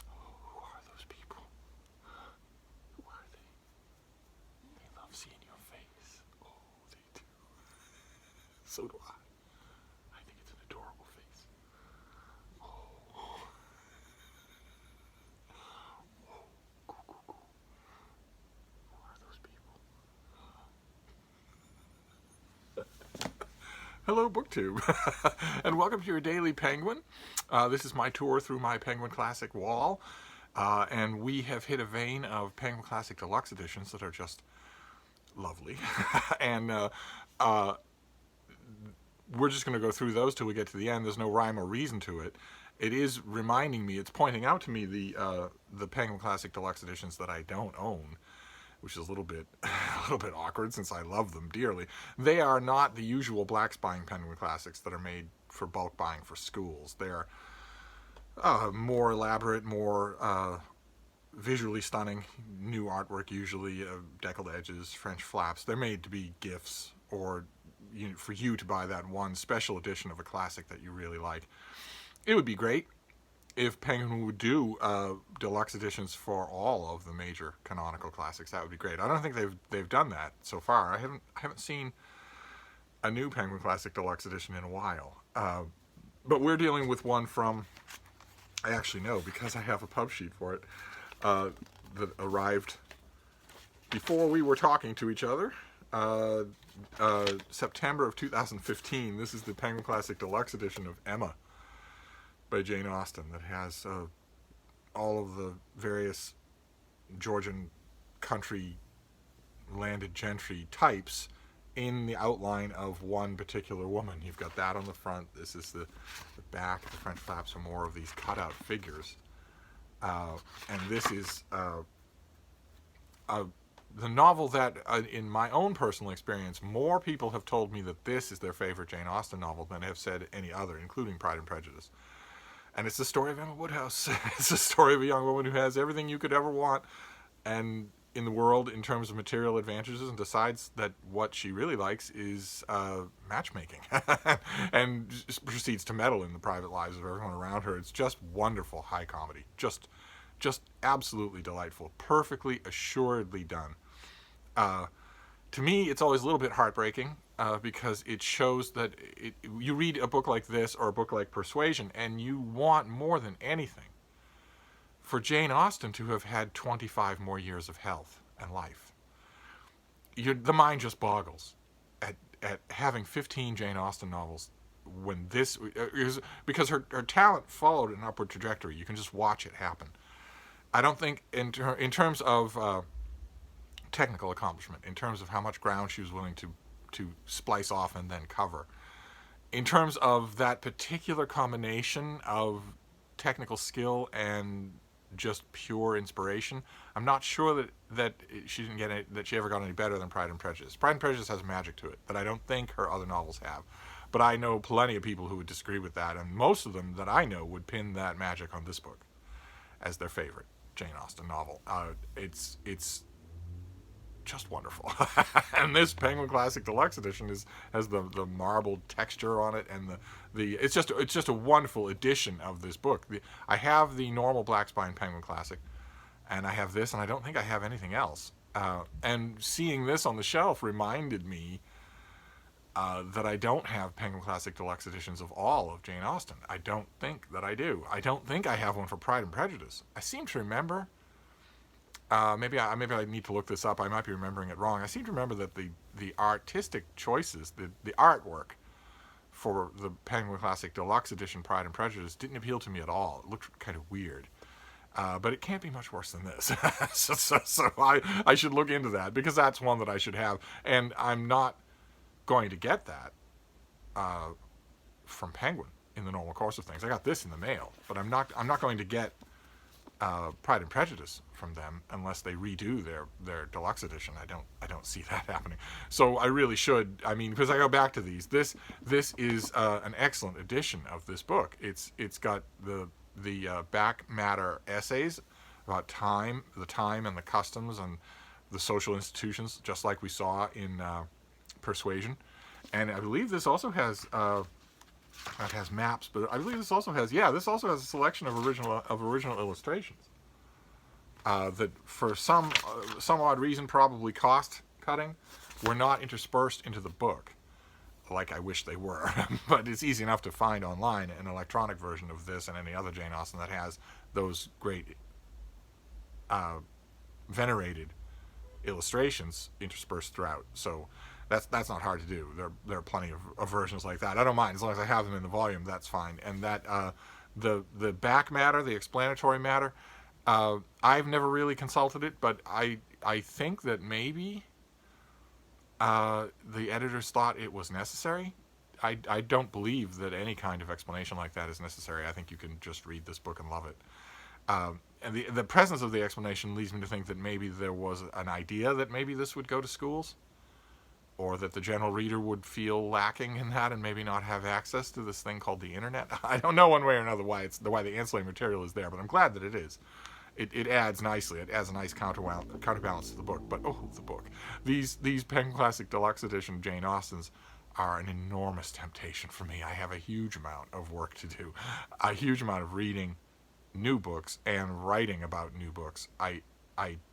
Who are those people? Who are they? They love seeing your face. Oh, they do. So do I. I think it's an adorable face. Oh. Cool, cool, cool. Who are those people? Hello, BookTube, and welcome to your Daily Penguin. This is my tour through my Penguin Classic wall, and we have hit a vein of Penguin Classic Deluxe editions that are just lovely, and we're just going to go through those till we get to the end. There's no rhyme or reason to it. It is reminding me, it's pointing out to me the Penguin Classic Deluxe editions that I don't own, which is a little bit awkward since I love them dearly. They are not the usual black spine Penguin Classics that are made for bulk buying for schools. They're more elaborate, more visually stunning, new artwork usually, deckled edges, French flaps. They're made to be gifts or for you to buy that one special edition of a classic that you really like. It would be great if Penguin would do deluxe editions for all of the major canonical classics. That would be great. I don't think they've done that so far. I haven't seen a new Penguin Classic Deluxe edition in a while. But we're dealing with one from, I actually know because I have a pub sheet for it, that arrived before we were talking to each other. September of 2015. This is the Penguin Classic Deluxe edition of Emma by Jane Austen that has all of the various Georgian country landed gentry types in the outline of one particular woman. You've got that on the front. This is the back. The French flaps are more of these cutout figures. And this is the novel that, in my own personal experience, more people have told me that this is their favorite Jane Austen novel than have said any other, including Pride and Prejudice. And it's the story of Emma Woodhouse. It's the story of a young woman who has everything you could ever want and in the world in terms of material advantages, and decides that what she really likes is matchmaking and proceeds to meddle in the private lives of everyone around her. It's just wonderful high comedy. Just absolutely delightful. Perfectly assuredly done. To me, it's always a little bit heartbreaking because it shows that you read a book like this or a book like Persuasion, and you want more than anything for Jane Austen to have had 25 more years of health and life. The mind just boggles at having 15 Jane Austen novels when this is, because her talent followed an upward trajectory. You can just watch it happen. I don't think in terms of technical accomplishment, in terms of how much ground she was willing to splice off and then cover, in terms of that particular combination of technical skill and just pure inspiration, I'm not sure that she didn't get that she ever got any better than Pride and Prejudice. Pride and Prejudice has magic to it that I don't think her other novels have. But I know plenty of people who would disagree with that, and most of them that I know would pin that magic on this book as their favorite Jane Austen novel. It's just wonderful. And this Penguin Classic Deluxe edition has the marbled texture on it, and it's just a wonderful edition of this book. I have the normal Black Spine Penguin Classic, and I have this, and I don't think I have anything else. And seeing this on the shelf reminded me that I don't have Penguin Classic Deluxe editions of all of Jane Austen. I don't think that I do. I don't think I have one for Pride and Prejudice. I seem to remember. Maybe I need to look this up. I might be remembering it wrong. I seem to remember that the artistic choices, the artwork for the Penguin Classic Deluxe Edition Pride and Prejudice didn't appeal to me at all. It looked kind of weird. But it can't be much worse than this. so I should look into that, because that's one that I should have. And I'm not going to get that from Penguin in the normal course of things. I got this in the mail, but I'm not going to get Pride and Prejudice from them unless they redo their deluxe edition. I don't see that happening. So I really should. I mean, because I go back to these. This is an excellent edition of this book. It's got the back matter essays about the time and the customs and the social institutions, just like we saw in Persuasion. And I believe this also has That has maps, but I believe this also has a selection of original illustrations. That for some odd reason, probably cost cutting, were not interspersed into the book, like I wish they were. But it's easy enough to find online an electronic version of this and any other Jane Austen that has those great venerated illustrations interspersed throughout. So that's not hard to do. There are plenty of versions like that. I don't mind as long as I have them in the volume. That's fine. And that the back matter, the explanatory matter, I've never really consulted it, but I think that maybe the editors thought it was necessary. I don't believe that any kind of explanation like that is necessary. I think you can just read this book and love it. And the presence of the explanation leads me to think that maybe there was an idea that maybe this would go to schools, or that the general reader would feel lacking in that and maybe not have access to this thing called the internet. I don't know one way or another why the ancillary material is there, but I'm glad that it is. It adds nicely. It adds a nice counterbalance to the book. But the book. These Penguin Classic Deluxe Edition Jane Austens are an enormous temptation for me. I have a huge amount of work to do, a huge amount of reading new books and writing about new books. I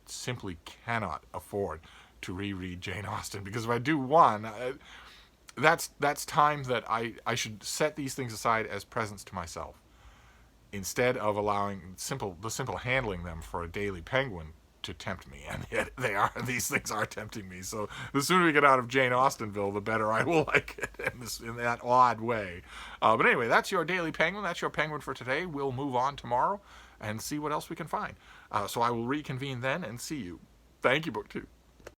simply cannot afford to reread Jane Austen, because if I do one, that's time that I should set these things aside as presents to myself, instead of allowing the simple handling them for a Daily Penguin to tempt me. And yet these things are tempting me. So the sooner we get out of Jane Austenville, the better I will like it in that odd way. But anyway, that's your Daily Penguin. That's your Penguin for today. We'll move on tomorrow and see what else we can find. So I will reconvene then and see you. Thank you, Book 2.